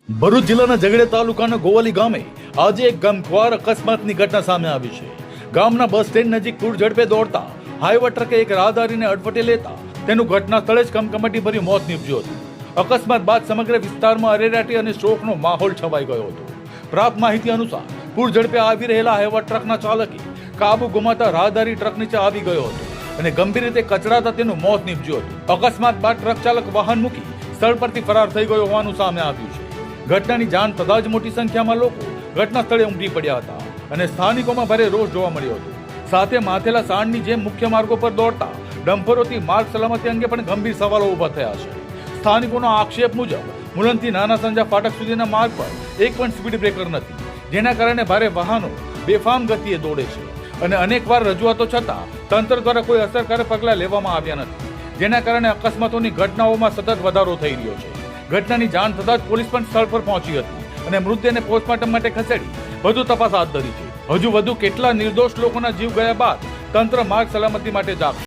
ભરૂચ જિલ્લાના ઝઘડિયા તાલુકાના ગોવાલી ગામે આજે એક ગમખ્વાર અકસ્માતની ઘટના સામે આવી છે. ગામના બસ સ્ટેન્ડ નજીક પૂર ઝડપે દોડતા હાઈવે ટ્રકે એક રાહદારીને અડફટે લેતા તેનું ઘટના સ્થળે જ કમકમાટી ભર્યું મોત નીપજ્યું હતું. અકસ્માત બાદ સમગ્ર વિસ્તારમાં અરેરાટી અને શોકનો માહોલ છવાઈ ગયો હતો. પ્રાપ્ત માહિતી અનુસાર પૂર ઝડપે આવી રહેલા હાઈવે ટ્રકના ચાલકે કાબુ ગુમાતા રાહદારી ટ્રક નીચે આવી ગયો હતો અને ગંભીર રીતે કચડાતા તેનું મોત નીપજ્યું હતું. અકસ્માત બાદ ટ્રક ચાલક વાહન મૂકી સ્થળ પરથી ફરાર થઈ ગયો હોવાનું સામે આવ્યું છે. ઘટનાની જાણ થતાં જ મોટી સંખ્યામાં લોકો ઘટના સ્થળે ઉમટી પડ્યા હતા અને સ્થાનિકોમાં ભારે રોષ જોવા મળ્યો હતો. સાથે માથેલા સાણની જેમ મુખ્ય માર્ગો પર દોડતા ડમ્પરોથી માર્ગ સલામતી અંગે પણ ગંભીર સવાલો ઊભા થયા છે. સ્થાનિકોનો આક્ષેપ મુજબ મુલનથી નાના સંજા ફાટક સુધીના માર્ગ પર એક પણ સ્પીડ બ્રેકર નથી, જેના કારણે ભારે વાહનો બેફામ ગતિએ દોડે છે અને અનેકવાર રજૂઆતો છતાં તંત્ર દ્વારા કોઈ અસરકારક પગલાં લેવામાં આવ્યા નથી, જેના કારણે અકસ્માતોની ઘટનાઓમાં સતત વધારો થઈ રહ્યો છે. ઘટનાની જાણ થતાં જ પોલીસ પણ સ્થળ પર પહોંચી હતી અને મૃતદેહને પોસ્ટમોર્ટમ માટે ખસેડી વધુ તપાસ હાથ ધરી છે. હજુ વધુ કેટલા નિર્દોષ લોકોના જીવ ગયા બાદ તંત્ર માર્ગ સલામતી માટે જાગશે.